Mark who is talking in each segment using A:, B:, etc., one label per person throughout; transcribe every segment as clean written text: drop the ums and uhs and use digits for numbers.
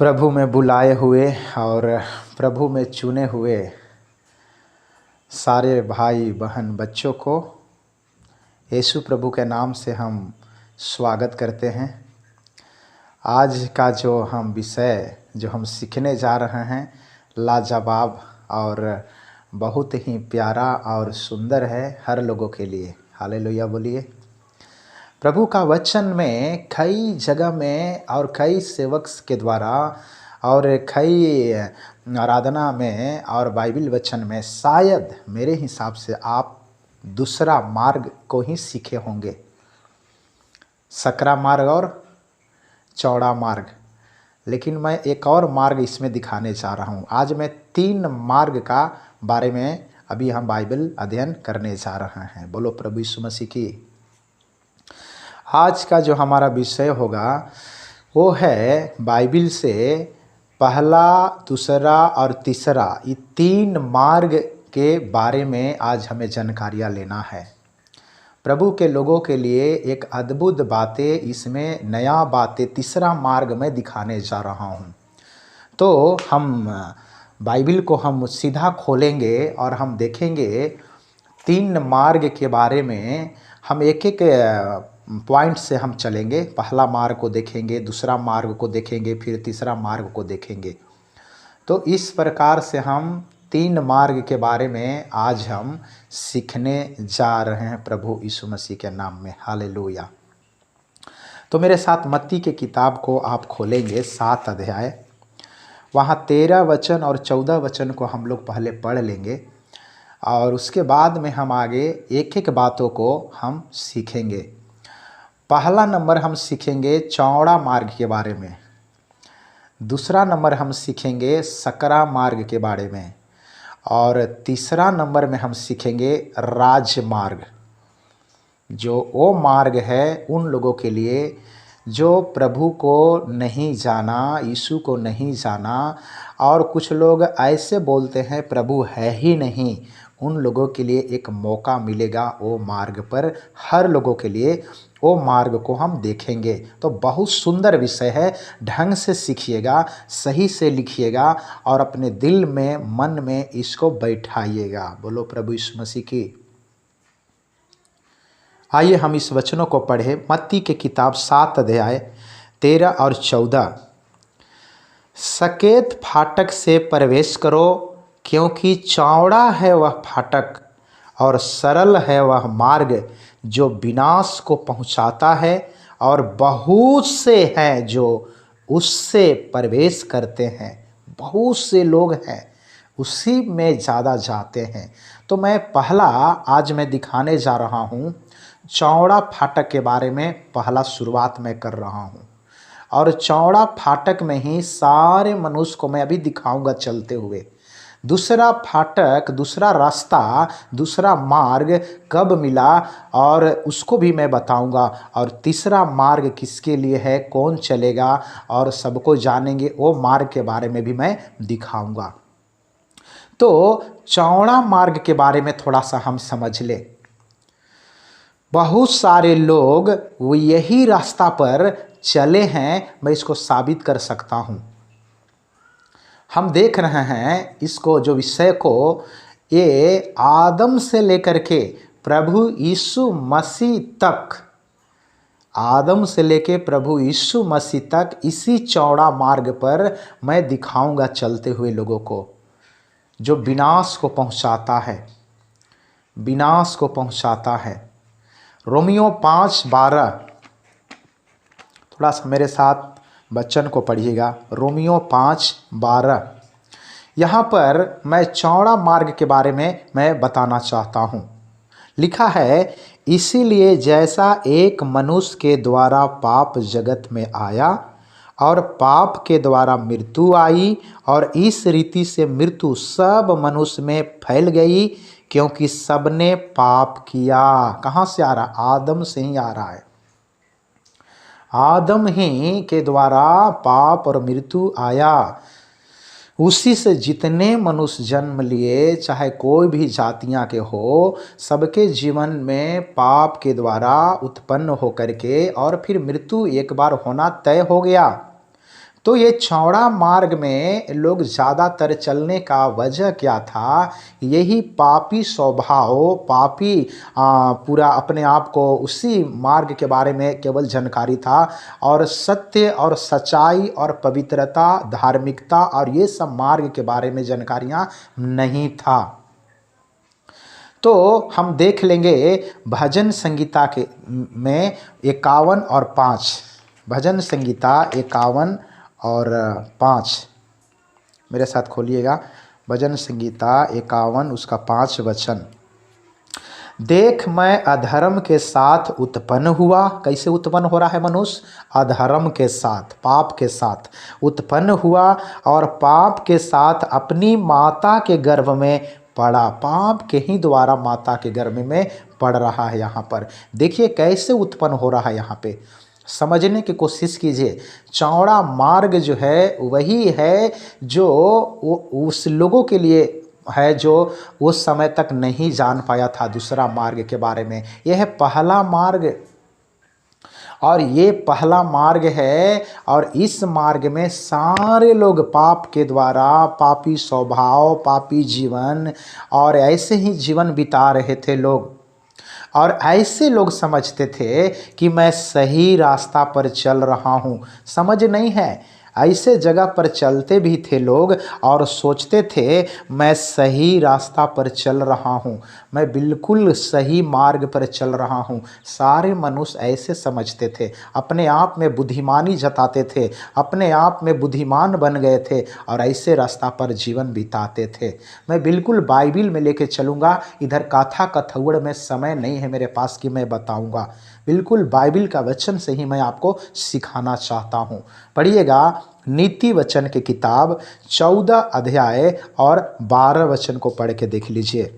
A: प्रभु में बुलाए हुए और प्रभु में चुने हुए सारे भाई बहन बच्चों को यीशु प्रभु के नाम से हम स्वागत करते हैं। आज का जो हम विषय जो हम सीखने जा रहे हैं लाजवाब और बहुत ही प्यारा और सुंदर है हर लोगों के लिए। हालेलुया बोलिए। प्रभु का वचन में कई जगह में और कई सेवक के द्वारा और कई आराधना में और बाइबल वचन में शायद मेरे हिसाब से आप दूसरा मार्ग को ही सीखे होंगे, सकरा मार्ग और चौड़ा मार्ग। लेकिन मैं एक और मार्ग इसमें दिखाने जा रहा हूँ। आज मैं 3 मार्ग का बारे में अभी हम बाइबल अध्ययन करने जा रहे हैं। बोलो प्रभु यीशु मसीह की। आज का जो हमारा विषय होगा वो है बाइबल से पहला, दूसरा और तीसरा, ये 3 मार्ग के बारे में आज हमें जानकारियाँ लेना है। प्रभु के लोगों के लिए एक अद्भुत बातें, इसमें नया बातें तीसरा मार्ग में दिखाने जा रहा हूँ। तो हम बाइबल को हम सीधा खोलेंगे और हम देखेंगे 3 मार्ग के बारे में। हम एक एक पॉइंट से हम चलेंगे। पहला मार्ग को देखेंगे, दूसरा मार्ग को देखेंगे, फिर तीसरा मार्ग को देखेंगे। तो इस प्रकार से हम 3 मार्ग के बारे में आज हम सीखने जा रहे हैं प्रभु यीशु मसीह के नाम में। हालेलुया। तो मेरे साथ मत्ती के किताब को आप खोलेंगे 7 अध्याय। वहाँ 13 वचन और 14 वचन को हम लोग पहले पढ़ लेंगे और उसके बाद में हम आगे एक एक बातों को हम सीखेंगे। पहला नंबर हम सीखेंगे चौड़ा मार्ग के बारे में, दूसरा नंबर हम सीखेंगे सकरा मार्ग के बारे में और तीसरा नंबर में हम सीखेंगे राजमार्ग। जो वो मार्ग है उन लोगों के लिए जो प्रभु को नहीं जाना, यीशु को नहीं जाना, और कुछ लोग ऐसे बोलते हैं प्रभु है ही नहीं, उन लोगों के लिए एक मौका मिलेगा वो मार्ग पर। हर लोगों के लिए वो मार्ग को हम देखेंगे। तो बहुत सुंदर विषय है, ढंग से सीखिएगा, सही से लिखिएगा और अपने दिल में मन में इसको बैठाइएगा। बोलो प्रभु यीशु मसीह की। आइए हम इस वचनों को पढ़े। मत्ती के किताब 7 अध्याय 13 और 14। सकेत फाटक से प्रवेश करो, क्योंकि चौड़ा है वह फाटक और सरल है वह मार्ग जो विनाश को पहुंचाता है, और बहुत से हैं जो उससे प्रवेश करते हैं। बहुत से लोग हैं उसी में ज़्यादा जाते हैं। तो मैं पहला आज मैं दिखाने जा रहा हूँ चौड़ा फाटक के बारे में। पहला शुरुआत मैं कर रहा हूँ और चौड़ा फाटक में ही सारे मनुष्य को मैं अभी दिखाऊंगा चलते हुए। दूसरा फाटक, दूसरा रास्ता, दूसरा मार्ग कब मिला और उसको भी मैं बताऊंगा। और तीसरा मार्ग किसके लिए है, कौन चलेगा और सबको जानेंगे, वो मार्ग के बारे में भी मैं दिखाऊंगा। तो चौड़ा मार्ग के बारे में थोड़ा सा हम समझ ले। बहुत सारे लोग वो यही रास्ता पर चले हैं, मैं इसको साबित कर सकता हूँ। हम देख रहे हैं इसको, जो विषय को, ये आदम से लेकर के प्रभु यीशु मसीह तक, आदम से लेकर प्रभु यीशु मसीह तक इसी चौड़ा मार्ग पर मैं दिखाऊंगा चलते हुए लोगों को, जो विनाश को पहुंचाता है, विनाश को पहुंचाता है। रोमियो 5:12, थोड़ा सा मेरे साथ वचन को पढ़िएगा। रोमियो 5:12। यहाँ पर मैं चौड़ा मार्ग के बारे में मैं बताना चाहता हूँ। लिखा है, इसीलिए जैसा एक मनुष्य के द्वारा पाप जगत में आया और पाप के द्वारा मृत्यु आई, और इस रीति से मृत्यु सब मनुष्य में फैल गई, क्योंकि सबने पाप किया। कहाँ से आ रहा? आदम से ही आ रहा है। आदम ही के द्वारा पाप और मृत्यु आया। उसी से जितने मनुष्य जन्म लिए, चाहे कोई भी जातियां के हो, सबके जीवन में पाप के द्वारा उत्पन्न होकर के और फिर मृत्यु एक बार होना तय हो गया। तो ये चौड़ा मार्ग में लोग ज़्यादातर चलने का वजह क्या था? यही पापी स्वभाव, पापी पूरा अपने आप को उसी मार्ग के बारे में केवल जानकारी था, और सत्य और सच्चाई और पवित्रता, धार्मिकता और ये सब मार्ग के बारे में जानकारियाँ नहीं था। तो हम देख लेंगे भजन संगीता के में 51 और 5, भजन संगीता 51 और 5 मेरे साथ खोलिएगा। भजन संगीता 51 उसका 5 वचन। देख मैं अधर्म के साथ उत्पन्न हुआ। कैसे उत्पन्न हो रहा है मनुष्य? अधर्म के साथ, पाप के साथ उत्पन्न हुआ, और पाप के साथ अपनी माता के गर्भ में पड़ा। पाप के ही द्वारा माता के गर्भ में पड़ रहा है। यहाँ पर देखिए कैसे उत्पन्न हो रहा है, यहाँ पे समझने की कोशिश कीजिए। चौड़ा मार्ग जो है वही है जो उस लोगों के लिए है जो उस समय तक नहीं जान पाया था दूसरा मार्ग के बारे में। यह है पहला मार्ग, और ये पहला मार्ग है, और इस मार्ग में सारे लोग पाप के द्वारा, पापी स्वभाव, पापी जीवन और ऐसे ही जीवन बिता रहे थे लोग। और ऐसे लोग समझते थे कि मैं सही रास्ता पर चल रहा हूँ। समझ नहीं है, ऐसे जगह पर चलते भी थे लोग और सोचते थे मैं सही रास्ता पर चल रहा हूँ, मैं बिल्कुल सही मार्ग पर चल रहा हूँ। सारे मनुष्य ऐसे समझते थे, अपने आप में बुद्धिमानी जताते थे, अपने आप में बुद्धिमान बन गए थे और ऐसे रास्ता पर जीवन बिताते थे। मैं बिल्कुल बाइबिल में लेके चलूँगा, इधर कथा कथौड़ में समय नहीं है मेरे पास कि मैं बताऊँगा। बिल्कुल बाइबिल का वचन से ही मैं आपको सिखाना चाहता हूँ। पढ़िएगा नीति वचन की किताब 14 अध्याय और 12 वचन को पढ़ के देख लीजिए।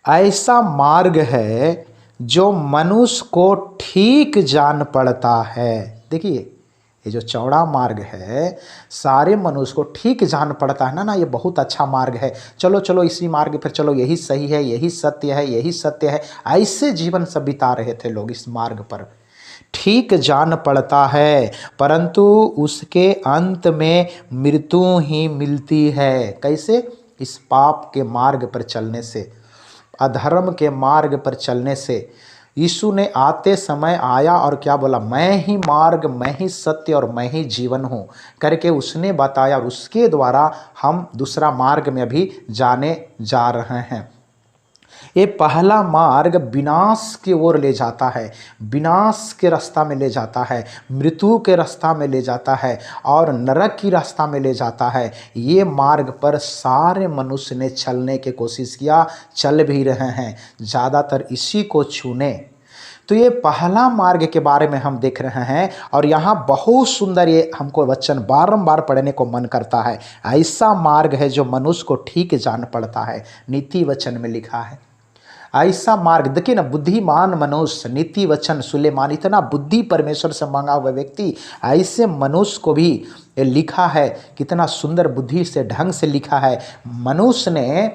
A: ऐसा मार्ग है जो मनुष्य को ठीक जान पड़ता है। देखिए ये जो चौड़ा मार्ग है सारे मनुष्य को ठीक जान पड़ता है ना, ये बहुत अच्छा मार्ग है, चलो चलो इसी मार्ग पर चलो, यही सही है, यही सत्य है, यही सत्य है। ऐसे जीवन सब बिता रहे थे लोग इस मार्ग पर। ठीक जान पड़ता है परंतु उसके अंत में मृत्यु ही मिलती है। कैसे? इस पाप के मार्ग पर चलने से, अधर्म के मार्ग पर चलने से। यीशु ने आते समय आया और क्या बोला? मैं ही मार्ग, मैं ही सत्य और मैं ही जीवन हूँ करके उसने बताया, और उसके द्वारा हम दूसरा मार्ग में अभी जाने जा रहे हैं। ये पहला मार्ग विनाश की ओर ले जाता है, विनाश के रास्ता में ले जाता है, मृत्यु के रास्ता में ले जाता है और नरक की रास्ता में ले जाता है। ये मार्ग पर सारे मनुष्य ने चलने की कोशिश किया, चल भी रहे हैं, ज़्यादातर इसी को चुने। तो ये पहला मार्ग के बारे में हम देख रहे हैं, और यहाँ बहुत सुंदर ये हमको वचन बारंबार पढ़ने को मन करता है। ऐसा मार्ग है जो मनुष्य को ठीक जान पड़ता है, नीति वचन में लिखा है। ऐसा मार्ग देखिए ना, बुद्धिमान मनुष्य, नीति वचन सुलेमान, इतना बुद्धि परमेश्वर से मांगा हुआ व्यक्ति, ऐसे मनुष्य को भी लिखा है। कितना सुंदर बुद्धि से, ढंग से लिखा है। मनुष्य ने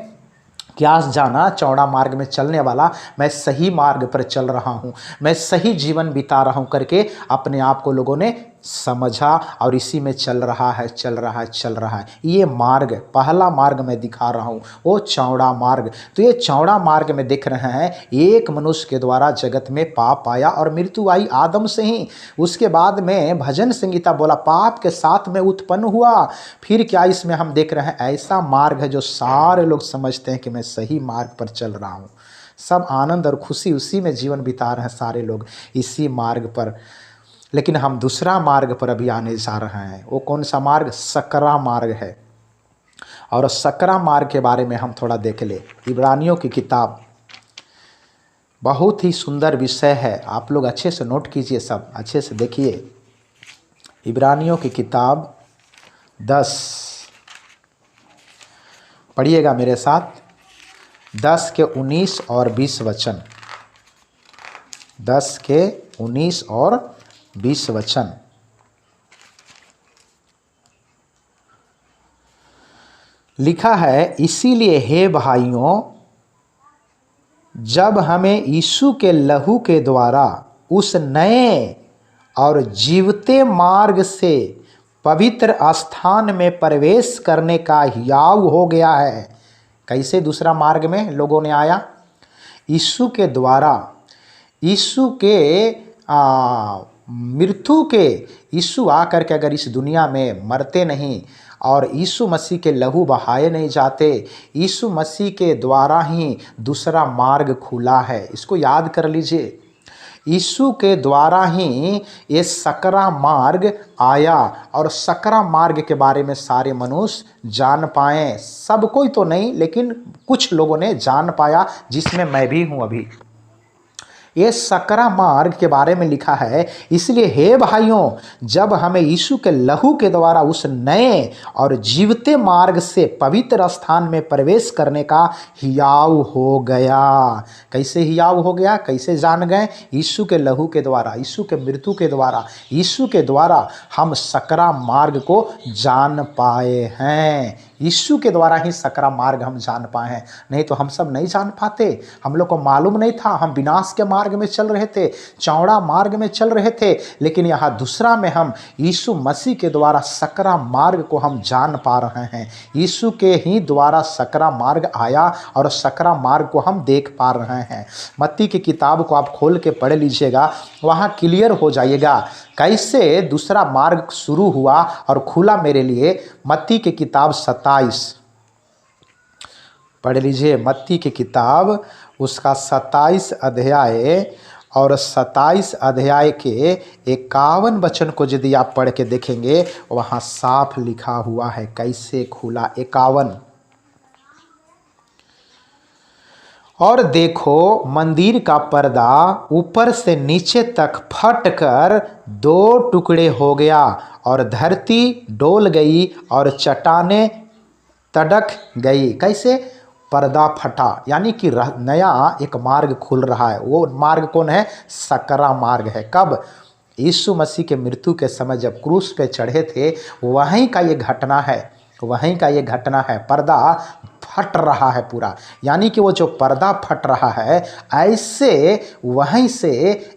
A: क्या जाना? चौड़ा मार्ग में चलने वाला, मैं सही मार्ग पर चल रहा हूँ, मैं सही जीवन बिता रहा हूँ करके अपने आप को लोगों ने समझा, और इसी में चल रहा है, चल रहा है, चल रहा है। ये मार्ग, पहला मार्ग मैं दिखा रहा हूँ, वो चौड़ा मार्ग। तो ये चौड़ा मार्ग में देख रहे हैं, एक मनुष्य के द्वारा जगत में पाप आया और मृत्यु आई आदम से ही। उसके बाद में भजन संगीता बोला पाप के साथ में उत्पन्न हुआ। फिर क्या इसमें हम देख रहे हैं? ऐसा मार्ग है जो सारे लोग समझते हैं कि मैं सही मार्ग पर चल रहा हूँ, सब आनंद और खुशी उसी में जीवन बिता रहे हैं सारे लोग, इसी मार्ग पर। लेकिन हम दूसरा मार्ग पर अभी आने जा रहे हैं। वो कौन सा मार्ग? सकरा मार्ग है। और सकरा मार्ग के बारे में हम थोड़ा देख ले। इब्रानियों की किताब, बहुत ही सुंदर विषय है, आप लोग अच्छे से नोट कीजिए, सब अच्छे से देखिए। इब्रानियों की किताब 10 पढ़िएगा मेरे साथ, 10 के 19 और 20 वचन। 10 के 19 और 20 वचन। लिखा है, इसीलिए हे भाइयों, जब हमें यीशु के लहू के द्वारा उस नए और जीवते मार्ग से पवित्र स्थान में प्रवेश करने का हियाव हो गया है। कैसे दूसरा मार्ग में लोगों ने आया? यीशु के द्वारा, यीशु के मृत्यु के, यीशु आकर के अगर इस दुनिया में मरते नहीं और यीशु मसीह के लहू बहाए नहीं जाते, यीशु मसीह के द्वारा ही दूसरा मार्ग खुला है। इसको याद कर लीजिए, यीशु के द्वारा ही ये सकरा मार्ग आया और सकरा मार्ग के बारे में सारे मनुष्य जान पाए। सब कोई तो नहीं, लेकिन कुछ लोगों ने जान पाया, जिसमें मैं भी हूँ। अभी ये सकरा मार्ग के बारे में लिखा है। इसलिए हे भाइयों, जब हमें यीशु के लहू के द्वारा उस नए और जीवते मार्ग से पवित्र स्थान में प्रवेश करने का हियाव हो गया। कैसे हियाव हो गया? कैसे जान गए? यीशु के लहू के द्वारा, यीशु के मृत्यु के द्वारा, यीशु के द्वारा हम सकरा मार्ग को जान पाए हैं। यीशु के द्वारा ही सकरा मार्ग हम जान पाए हैं, नहीं तो हम सब नहीं जान पाते। हम लोग को मालूम नहीं था, हम विनाश के मार्ग में चल रहे थे, चौड़ा मार्ग में चल रहे थे। लेकिन यहाँ दूसरा में हम यीशु मसीह के द्वारा सकरा मार्ग को हम जान पा रहे हैं। यीशु के ही द्वारा सकरा मार्ग आया और सकरा मार्ग को हम देख पा रहे हैं। मत्ती की किताब को आप खोल के पढ़ लीजिएगा, वहाँ क्लियर हो जाइएगा कैसे दूसरा मार्ग शुरू हुआ और खुला मेरे लिए। मत्ती की किताब 27 पढ़ लीजिए, मत्ती की किताब उसका 27 अध्याय और 27 अध्याय के 51 वचन को यदि आप पढ़ के देखेंगे, वहाँ साफ लिखा हुआ है कैसे खुला। 51, और देखो मंदिर का पर्दा ऊपर से नीचे तक फटकर 2 टुकड़े हो गया और धरती डोल गई और चट्टानें तड़क गई। कैसे? पर्दा फटा, यानी कि नया एक मार्ग खुल रहा है। वो मार्ग कौन है? सकरा मार्ग है। कब? यीशु मसीह के मृत्यु के समय जब क्रूस पे चढ़े थे, वहीं का ये घटना है, वहीं का ये घटना है। पर्दा फट रहा है पूरा, यानी कि वो जो पर्दा फट रहा है, ऐसे वहीं से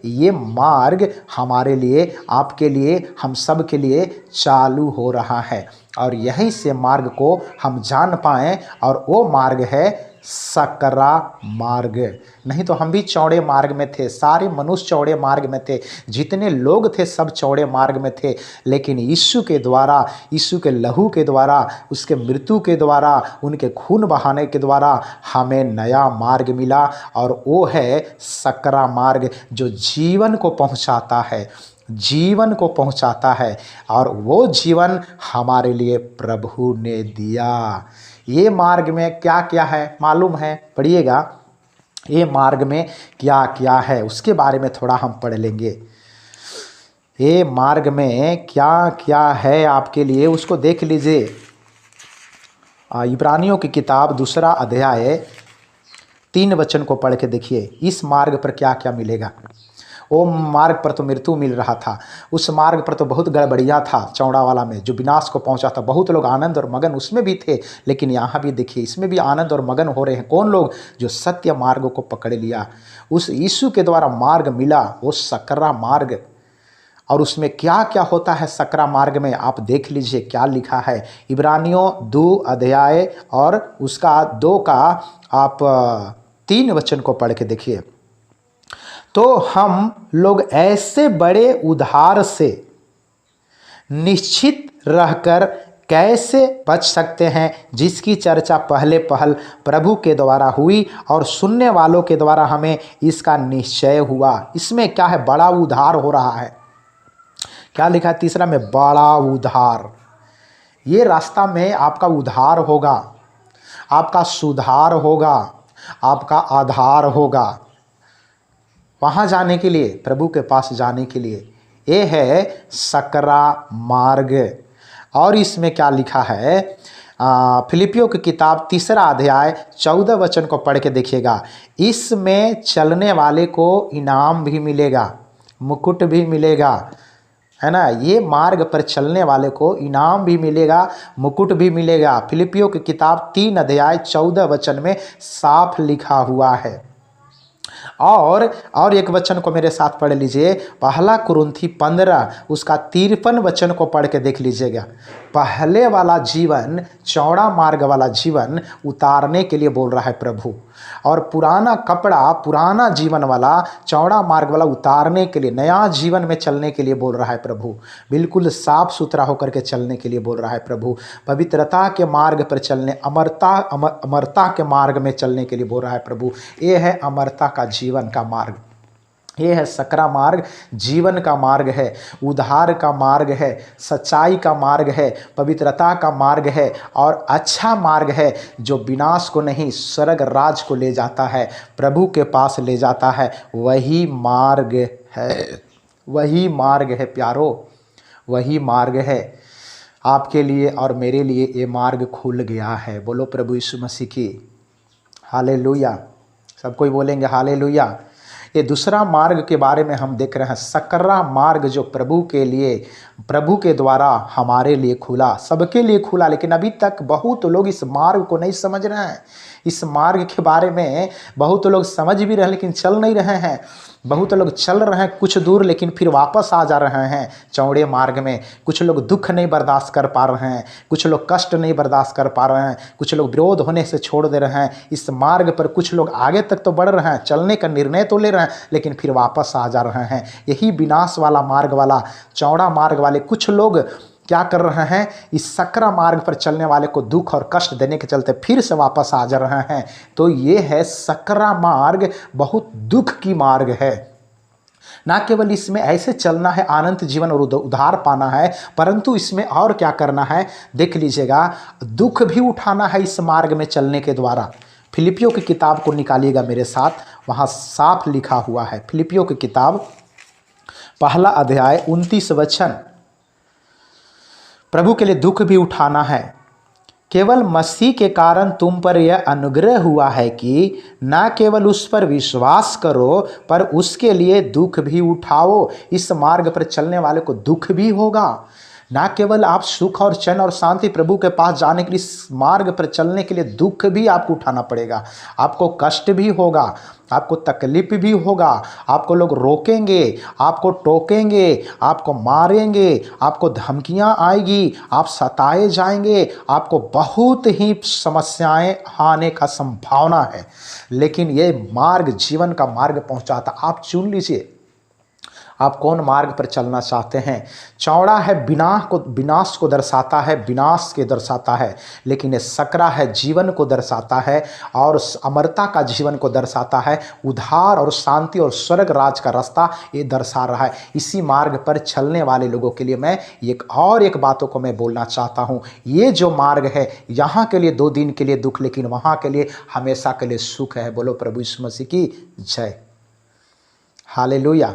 A: ये मार्ग हमारे लिए, आपके लिए, हम सब के लिए चालू हो रहा है। और यहीं से मार्ग को हम जान पाएं, और वो मार्ग है सकरा मार्ग। नहीं तो हम भी चौड़े मार्ग में थे, सारे मनुष्य चौड़े मार्ग में थे, जितने लोग थे सब चौड़े मार्ग में थे। लेकिन यीशु के द्वारा, यीशु के लहू के द्वारा, उसके मृत्यु के द्वारा, उनके खून बहाने के द्वारा हमें नया मार्ग मिला, और वो है सकरा मार्ग, जो जीवन को पहुंचाता है, जीवन को पहुंचाता है। और वो जीवन हमारे लिए प्रभु ने दिया। ये मार्ग में क्या क्या है मालूम है? पढ़िएगा, ये मार्ग में क्या क्या है उसके बारे में थोड़ा हम पढ़ लेंगे। ये मार्ग में क्या क्या है आपके लिए, उसको देख लीजिए। इब्रानियों की किताब 2 अध्याय 3 वचन को पढ़ के देखिए, इस मार्ग पर क्या क्या मिलेगा। वो मार्ग पर तो मृत्यु मिल रहा था, उस मार्ग पर तो बहुत गड़बड़िया था, चौड़ा वाला में जो विनाश को पहुंचा था। बहुत लोग आनंद और मगन उसमें भी थे, लेकिन यहाँ भी देखिए इसमें भी आनंद और मगन हो रहे हैं। कौन लोग? जो सत्य मार्ग को पकड़ लिया, उस यीशु के द्वारा मार्ग मिला, वो सकरा मार्ग। और उसमें क्या क्या होता है सकरा मार्ग में, आप देख लीजिए क्या लिखा है। इब्रानियों 2 अध्याय और उसका 2 का आप 3 वचन को पढ़ के देखिए। तो हम लोग ऐसे बड़े उद्धार से निश्चित रहकर कैसे बच सकते हैं, जिसकी चर्चा पहले पहल प्रभु के द्वारा हुई और सुनने वालों के द्वारा हमें इसका निश्चय हुआ। इसमें क्या है? बड़ा उद्धार हो रहा है। क्या लिखा है 3 में? बड़ा उद्धार। ये रास्ता में आपका उद्धार होगा, आपका सुधार होगा, आपका आधार होगा। वहाँ जाने के लिए, प्रभु के पास जाने के लिए, ये है सकरा मार्ग। और इसमें क्या लिखा है? फिलिपियों की किताब 3 अध्याय 14 वचन को पढ़ के देखिएगा। इसमें चलने वाले को इनाम भी मिलेगा, मुकुट भी मिलेगा, है ना। ये मार्ग पर चलने वाले को इनाम भी मिलेगा, मुकुट भी मिलेगा। फिलिपियों की किताब 3 अध्याय 14 वचन में साफ लिखा हुआ है। और एक वचन को मेरे साथ पढ़ लीजिए, पहला कुरिन्थी 15 उसका 53 वचन को पढ़ के देख लीजिएगा। पहले वाला जीवन, चौड़ा मार्ग वाला जीवन उतारने के लिए बोल रहा है प्रभु, और पुराना कपड़ा, पुराना जीवन वाला, चौड़ा मार्ग वाला उतारने के लिए, नया जीवन में चलने के लिए बोल रहा है प्रभु। बिल्कुल साफ सुथरा होकर के चलने के लिए बोल रहा है प्रभु। पवित्रता के मार्ग पर चलने, अमरता के मार्ग में चलने के लिए बोल रहा है प्रभु। ये है अमरता का जीवन का मार्ग, ये है सकरा मार्ग, जीवन का मार्ग है, उद्धार का मार्ग है, सच्चाई का मार्ग है, पवित्रता का मार्ग है, और अच्छा मार्ग है जो विनाश को नहीं स्वर्ग राज को ले जाता है, प्रभु के पास ले जाता है। वही मार्ग है, वही मार्ग है प्यारो, वही मार्ग है। आपके लिए और मेरे लिए ये मार्ग खुल गया है। बोलो प्रभु यीशु मसीह की हालेलुया। सब कोई बोलेंगे हालेलुया। ये दूसरा मार्ग के बारे में हम देख रहे हैं, सकरा मार्ग, जो प्रभु के लिए, प्रभु के द्वारा हमारे लिए खुला, सबके लिए खुला। लेकिन अभी तक बहुत लोग इस मार्ग को नहीं समझ रहे हैं। इस मार्ग के बारे में बहुत लोग समझ भी रहे हैं लेकिन चल नहीं रहे हैं। बहुत लोग चल रहे हैं कुछ दूर लेकिन फिर वापस आ जा रहे हैं चौड़े मार्ग में। कुछ लोग दुख नहीं बर्दाश्त कर पा रहे हैं, कुछ लोग कष्ट नहीं बर्दाश्त कर पा रहे हैं, कुछ लोग विरोध होने से छोड़ दे रहे हैं इस मार्ग पर। कुछ लोग आगे तक तो बढ़ रहे हैं, चलने का निर्णय तो ले रहे हैं, लेकिन फिर वापस आ जा रहे हैं। यही विनाश वाला मार्ग वाला, चौड़ा मार्ग वाले कुछ लोग क्या कर रहे हैं, इस सकरा मार्ग पर चलने वाले को दुख और कष्ट देने के चलते फिर से वापस आ जा रहे हैं। तो ये है सकरा मार्ग, बहुत दुख की मार्ग है। ना केवल इसमें ऐसे चलना है, अनंत जीवन और उद्धार पाना है, परंतु इसमें और क्या करना है देख लीजिएगा, दुख भी उठाना है इस मार्ग में चलने के द्वारा। फिलिपियों की किताब को निकालिएगा मेरे साथ, वहाँ साफ लिखा हुआ है। फिलिपियों की किताब पहला अध्याय 29 वचन। प्रभु के लिए दुख भी उठाना है। केवल मसीह के कारण तुम पर यह अनुग्रह हुआ है कि न केवल उस पर विश्वास करो पर उसके लिए दुख भी उठाओ। इस मार्ग पर चलने वाले को दुख भी होगा। ना केवल आप सुख और चैन और शांति प्रभु के पास जाने के लिए, इस मार्ग पर चलने के लिए दुख भी आपको उठाना पड़ेगा। आपको कष्ट भी होगा, आपको तकलीफ भी होगा, आपको लोग रोकेंगे, आपको टोकेंगे, आपको मारेंगे, आपको धमकियां आएगी, आप सताए जाएंगे, आपको बहुत ही समस्याएं आने का संभावना है। लेकिन ये मार्ग जीवन का मार्ग पहुंचाता। आप चुन लीजिए आप कौन मार्ग पर चलना चाहते हैं। चौड़ा है, विनाश को दर्शाता है, विनाश के दर्शाता है, लेकिन ये सकरा है, जीवन को दर्शाता है और अमरता का जीवन को दर्शाता है। उद्धार और शांति और स्वर्ग राज का रास्ता ये दर्शा रहा है। इसी मार्ग पर चलने वाले लोगों के लिए मैं एक बातों को मैं बोलना चाहता हूँ। ये जो मार्ग है, यहाँ के लिए 2 दिन के लिए दुख, लेकिन वहाँ के लिए हमेशा के लिए सुख है। बोलो प्रभु यीशु मसीह की जय, हालेलुया।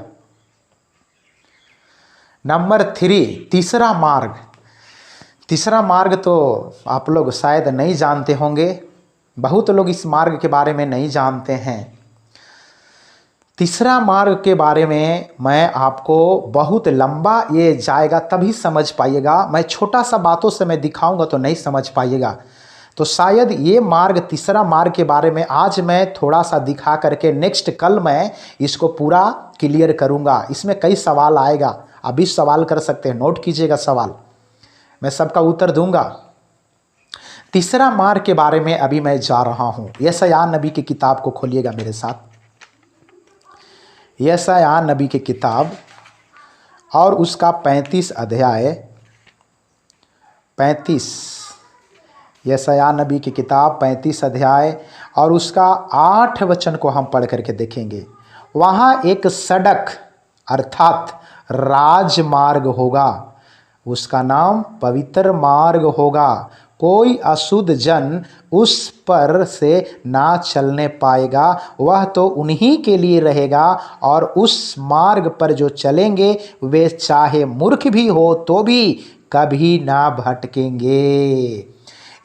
A: नंबर 3, तीसरा मार्ग। तीसरा मार्ग तो आप लोग शायद नहीं जानते होंगे, बहुत लोग इस मार्ग के बारे में नहीं जानते हैं। तीसरा मार्ग के बारे में मैं आपको बहुत लंबा ये जाएगा, तभी समझ पाइएगा। मैं छोटा सा बातों से मैं दिखाऊंगा तो नहीं समझ पाइएगा। तो शायद ये मार्ग, तीसरा मार्ग के बारे में आज मैं थोड़ा सा दिखा करके नेक्स्ट कल मैं इसको पूरा क्लियर करूंगा। इसमें कई सवाल आएगा, आप भी सवाल कर सकते हैं, नोट कीजिएगा सवाल, मैं सबका उत्तर दूंगा। तीसरा मार्ग के बारे में अभी मैं जा रहा हूं। यशायाह नबी की किताब को खोलिएगा मेरे साथ, यशायाह नबी की किताब और उसका 35 अध्याय 35, यशायाह नबी की किताब 35 अध्याय और उसका 8 वचन को हम पढ़ करके देखेंगे। वहाँ एक सड़क अर्थात राजमार्ग होगा, उसका नाम पवित्र मार्ग होगा। कोई अशुद्ध जन उस पर से ना चलने पाएगा, वह तो उन्हीं के लिए रहेगा। और उस मार्ग पर जो चलेंगे वे चाहे मूर्ख भी हो तो भी कभी ना भटकेंगे।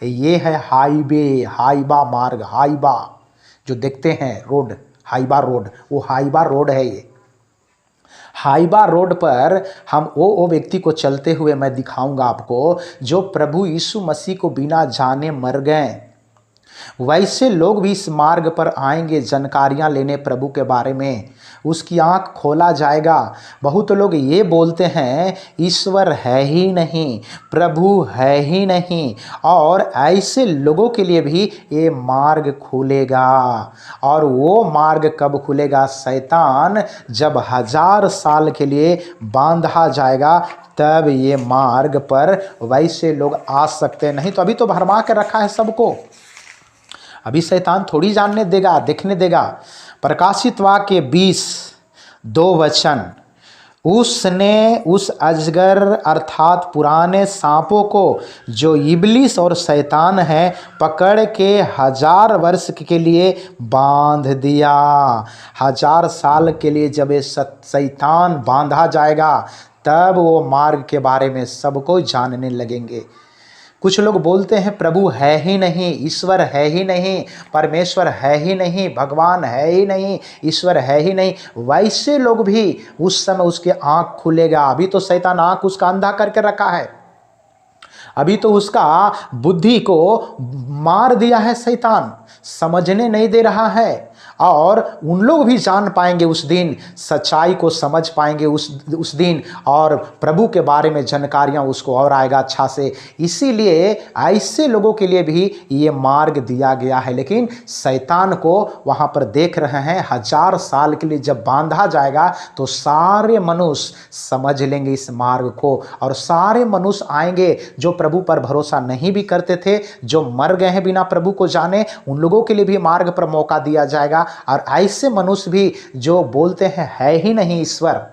A: ये है हाईबा मार्ग, हाईबा जो देखते हैं रोड, हाईबा रोड, वो हाईबा रोड है। ये हाईबा रोड पर हम वो व्यक्ति को चलते हुए मैं दिखाऊंगा आपको, जो प्रभु यीशु मसीह को बिना जाने मर गए। वैसे लोग भी इस मार्ग पर आएंगे जानकारियां लेने प्रभु के बारे में, उसकी आंख खोला जाएगा। बहुत लोग ये बोलते हैं ईश्वर है ही नहीं, प्रभु है ही नहीं, और ऐसे लोगों के लिए भी ये मार्ग खुलेगा। और वो मार्ग कब खुलेगा? शैतान जब 1000 साल के लिए बांधा जाएगा तब ये मार्ग पर वैसे लोग आ सकते हैं। नहीं तो अभी तो भरमा के रखा है सबको। अभी शैतान थोड़ी जानने देगा, देखने देगा। प्रकाशित वाक्य 20:2 उसने उस अजगर अर्थात पुराने सांपों को जो इब्लिस और शैतान है पकड़ के 1000 वर्ष के लिए बांध दिया। 1000 साल के लिए जब ये शैतान बांधा जाएगा तब वो मार्ग के बारे में सबको जानने लगेंगे। कुछ लोग बोलते हैं प्रभु है ही नहीं, ईश्वर है ही नहीं, परमेश्वर है ही नहीं, भगवान है ही नहीं, ईश्वर है ही नहीं। वैसे लोग भी उस समय उसके आँख खुलेगा। अभी तो शैतान आँख उसका अंधा करके रखा है, अभी तो उसका बुद्धि को मार दिया है शैतान, समझने नहीं दे रहा है। और उन लोग भी जान पाएंगे उस दिन, सच्चाई को समझ पाएंगे उस दिन, और प्रभु के बारे में जानकारियाँ उसको और आएगा अच्छा से। इसीलिए ऐसे लोगों के लिए भी ये मार्ग दिया गया है। लेकिन शैतान को वहाँ पर देख रहे हैं 1000 साल के लिए जब बांधा जाएगा तो सारे मनुष्य समझ लेंगे इस मार्ग को, और सारे मनुष्य आएंगे जो प्रभु पर भरोसा नहीं भी करते थे, जो मर गए हैं बिना प्रभु को जाने, उन लोगों के लिए भी मार्ग पर मौका दिया जाएगा। और ऐसे मनुष्य भी जो बोलते हैं है ही नहीं ईश्वर,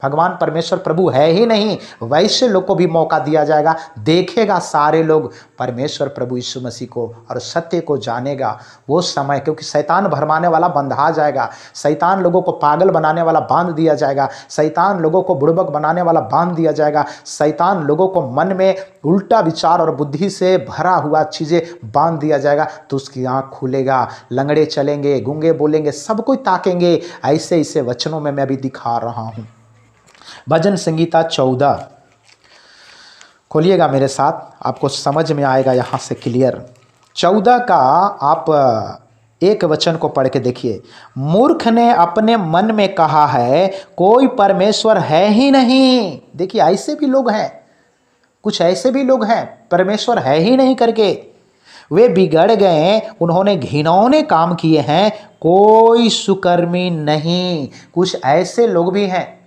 A: भगवान परमेश्वर प्रभु है ही नहीं, वैसे लोग को भी मौका दिया जाएगा। देखेगा सारे लोग परमेश्वर प्रभु यीशु मसीह को और सत्य को जानेगा वो समय, क्योंकि शैतान भरमाने वाला बंधा जाएगा, शैतान लोगों को पागल बनाने वाला बांध दिया जाएगा, शैतान लोगों को बुड़बक बनाने वाला बांध दिया जाएगा, शैतान लोगों को मन में उल्टा विचार और बुद्धि से भरा हुआ चीज़ें बांध दिया जाएगा। तो उसकी आँख खुलेगा, लंगड़े चलेंगे, गूंगे बोलेंगे, सब कोई ताकेंगे। ऐसे ऐसे वचनों में मैं अभी दिखा रहा हूँ। भजन संगीता 14 खोलिएगा मेरे साथ, आपको समझ में आएगा यहाँ से क्लियर। 14 का आप एक वचन को पढ़ के देखिए। मूर्ख ने अपने मन में कहा है कोई परमेश्वर है ही नहीं। देखिए ऐसे भी लोग हैं, कुछ ऐसे भी लोग हैं परमेश्वर है ही नहीं करके वे बिगड़ गए, उन्होंने घिनौने काम किए हैं, कोई सुकर्मी नहीं। कुछ ऐसे लोग भी हैं,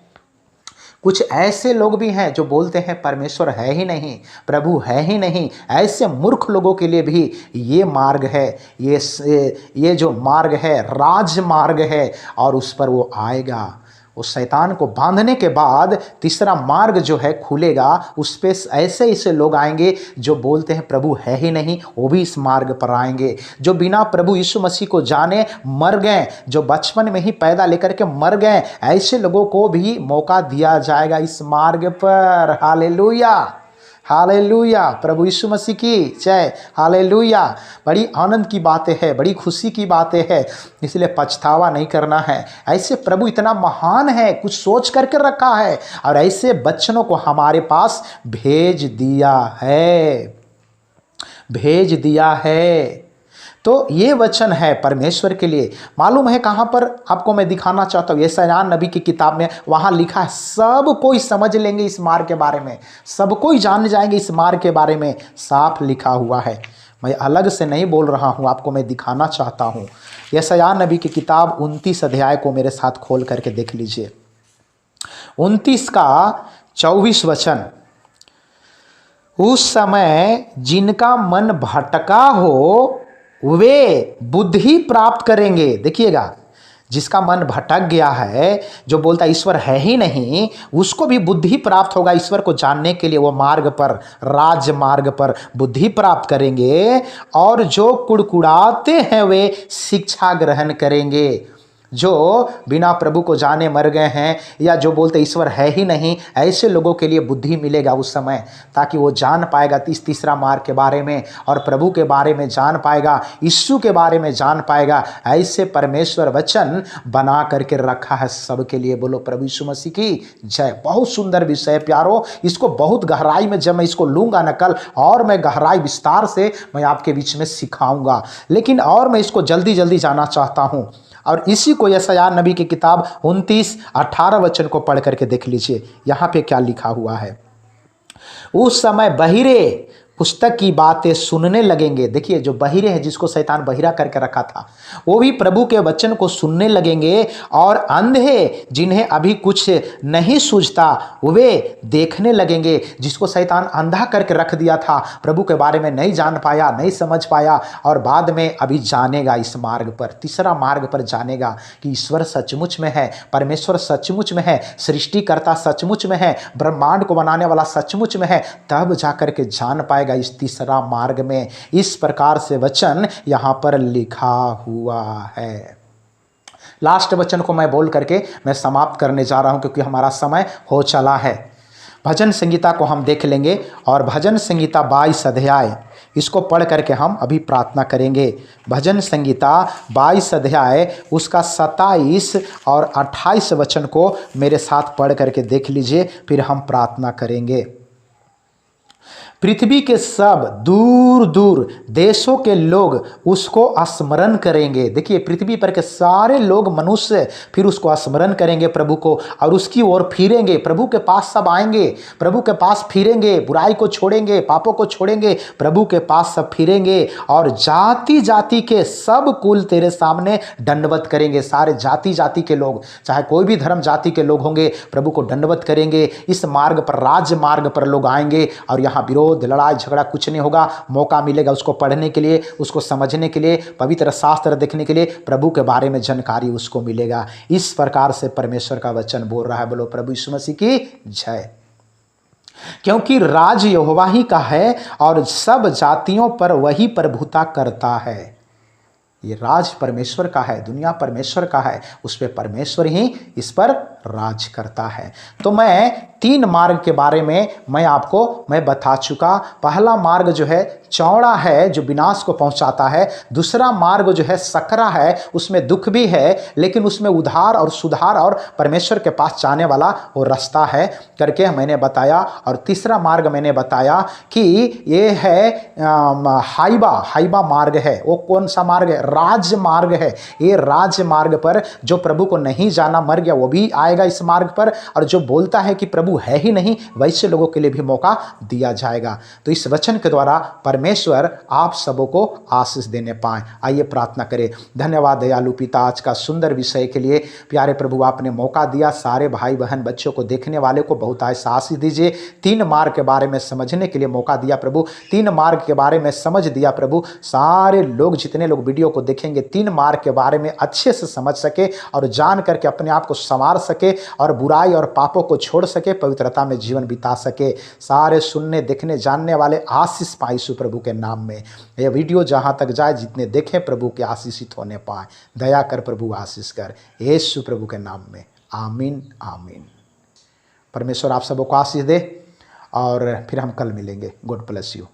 A: कुछ ऐसे लोग भी हैं जो बोलते हैं परमेश्वर है ही नहीं, प्रभु है ही नहीं। ऐसे मूर्ख लोगों के लिए भी ये मार्ग है, ये जो मार्ग है राजमार्ग है, और उस पर वो आएगा। उस शैतान को बांधने के बाद तीसरा मार्ग जो है खुलेगा, उस पे ऐसे ऐसे लोग आएंगे जो बोलते हैं प्रभु है ही नहीं, वो भी इस मार्ग पर आएंगे। जो बिना प्रभु यीशु मसीह को जाने मर गए, जो बचपन में ही पैदा लेकर के मर गए, ऐसे लोगों को भी मौका दिया जाएगा इस मार्ग पर। हालेलुया, हालेलुया, प्रभु यीशु मसीह की जय, हालेलुया। बड़ी आनंद की बातें हैं, बड़ी खुशी की बातें हैं, इसलिए पछतावा नहीं करना है। ऐसे प्रभु इतना महान है, कुछ सोच करके रखा है, और ऐसे बच्चों को हमारे पास भेज दिया है, भेज दिया है। तो ये वचन है परमेश्वर के लिए। मालूम है कहाँ पर आपको मैं दिखाना चाहता हूँ, यशायाह नबी की किताब में वहाँ लिखा है सब कोई समझ लेंगे इस मार्ग के बारे में, सब कोई जान जाएंगे इस मार्ग के बारे में, साफ लिखा हुआ है। मैं अलग से नहीं बोल रहा हूँ, आपको मैं दिखाना चाहता हूँ। यशायाह नबी की किताब 29 अध्याय को मेरे साथ खोल करके देख लीजिए। 29 का 24 वचन। उस समय जिनका मन भटका हो वे बुद्धि प्राप्त करेंगे। देखिएगा, जिसका मन भटक गया है, जो बोलता है ईश्वर है ही नहीं, उसको भी बुद्धि प्राप्त होगा ईश्वर को जानने के लिए। वो मार्ग पर, राजमार्ग पर बुद्धि प्राप्त करेंगे, और जो कुड़कुड़ाते हैं वे शिक्षा ग्रहण करेंगे। जो बिना प्रभु को जाने मर गए हैं, या जो बोलते ईश्वर है ही नहीं, ऐसे लोगों के लिए बुद्धि मिलेगा उस समय, ताकि वो जान पाएगा तीसरा मार्ग के बारे में और प्रभु के बारे में जान पाएगा, यीशु के बारे में जान पाएगा। ऐसे परमेश्वर वचन बना करके रखा है सबके लिए। बोलो प्रभु यीशु मसीह की जय। बहुत सुंदर विषय प्यारो, इसको बहुत गहराई में जब मैं इसको लूंगा न कल, और मैं गहराई विस्तार से मैं आपके बीच में सिखाऊंगा, लेकिन और मैं इसको जल्दी जल्दी जाना चाहता हूं। और इसी को यशायाह नबी की किताब 29-18 वचन को पढ़ करके देख लीजिए, यहां पे क्या लिखा हुआ है। उस समय बहिरे पुस्तक की बातें सुनने लगेंगे। देखिए, जो बहिरे हैं, जिसको शैतान बहिरा करके रखा था, वो भी प्रभु के वचन को सुनने लगेंगे, और अंधे जिन्हें अभी कुछ नहीं सूझता वे देखने लगेंगे। जिसको शैतान अंधा करके रख दिया था, प्रभु के बारे में नहीं जान पाया, नहीं समझ पाया, और बाद में अभी जानेगा इस मार्ग पर, तीसरा मार्ग पर जानेगा कि ईश्वर सचमुच में है, परमेश्वर सचमुच में है, सृष्टिकर्ता सचमुच में है, ब्रह्मांड को बनाने वाला सचमुच में है, तब जाकर के जान पाएगा इस तीसरा मार्ग में। इस प्रकार से वचन यहां पर लिखा हुआ है। लास्ट वचन को मैं बोल करके मैं समाप्त करने जा रहा हूं, क्योंकि हमारा समय हो चला है। भजन संगीता को हम देख लेंगे, और भजन संगीता 22 अध्याय, इसको पढ़ करके हम अभी प्रार्थना करेंगे। भजन संगीता 22 अध्याय, उसका 27 और 28 वचन को मेरे साथ पढ़ करके देख लीजिए, फिर हम प्रार्थना करेंगे। पृथ्वी के सब दूर दूर देशों के लोग उसको स्मरण करेंगे। देखिए, पृथ्वी पर के सारे लोग, मनुष्य, फिर उसको स्मरण करेंगे प्रभु को, और उसकी ओर फिरेंगे। प्रभु के पास सब आएंगे, प्रभु के पास फिरेंगे, बुराई को छोड़ेंगे, पापों को छोड़ेंगे, प्रभु के पास सब फिरेंगे, और जाति जाति के सब कुल तेरे सामने दंडवत करेंगे। सारे जाति जाति के लोग, चाहे कोई भी धर्म जाति के लोग होंगे, प्रभु को दंडवत करेंगे। इस मार्ग पर, राज मार्ग पर लोग आएंगे, और यहाँ विरोध, लड़ाई झगड़ा कुछ नहीं होगा। मौका मिलेगा उसको पढ़ने के लिए, उसको समझने के लिए, पवित्र शास्त्र देखने के लिए, प्रभु के बारे में जानकारी उसको मिलेगा। इस प्रकार से परमेश्वर का वचन बोल रहा है। बोलो प्रभु यीशु मसीह की जय। क्योंकि राज यहोवा ही का है, और सब जातियों पर वही प्रभुता करता है। ये राज परमेश्वर का है, दुनिया परमेश्वर का है, उस पर परमेश्वर ही इस पर राज करता है। तो मैं 3 मार्ग के बारे में मैं बता चुका। पहला मार्ग जो है चौड़ा है, जो विनाश को पहुंचाता है। दूसरा मार्ग जो है सकरा है, उसमें दुख भी है, लेकिन उसमें उद्धार और सुधार और परमेश्वर के पास जाने वाला वो रास्ता है करके मैंने बताया। और तीसरा मार्ग मैंने बताया कि ये है हाइबा मार्ग है। वो कौन सा मार्ग है? राज मार्ग है। ये राज मार्ग पर जो प्रभु को नहीं जाना, मर गया, वो भी आएगा इस मार्ग पर, और जो बोलता है कि प्रभु है ही नहीं, वैसे लोगों के लिए भी मौका दिया जाएगा। तो इस वचन के द्वारा परमेश्वर आप सबों को आशीष देने पाए। आइए प्रार्थना करें। धन्यवाद दयालु पिता, आज का सुंदर विषय के लिए। प्यारे प्रभु, आपने मौका दिया, सारे भाई बहन बच्चों को, देखने वाले को बहुत ऐसा आशीष दीजिए। 3 मार्ग के बारे में समझने के लिए मौका दिया प्रभु, 3 मार्ग के बारे में समझ दिया प्रभु। सारे लोग, जितने लोग वीडियो को देखेंगे, 3 मार्ग के बारे में अच्छे से समझ सके, और जान करके अपने आप को संवार सके, और बुराई और पापों को छोड़ सके, पवित्रता में जीवन बिता सके। सारे सुनने, देखने, जानने वाले आशीष पाए यीशु प्रभु के नाम में। यह वीडियो जहां तक जाए, जितने देखें प्रभु के आशीषित होने पाए। दया कर प्रभु, आशीष कर, यीशु प्रभु के नाम में। आमीन आमीन। परमेश्वर आप सबों को आशीष दे, और फिर हम कल मिलेंगे। God bless you.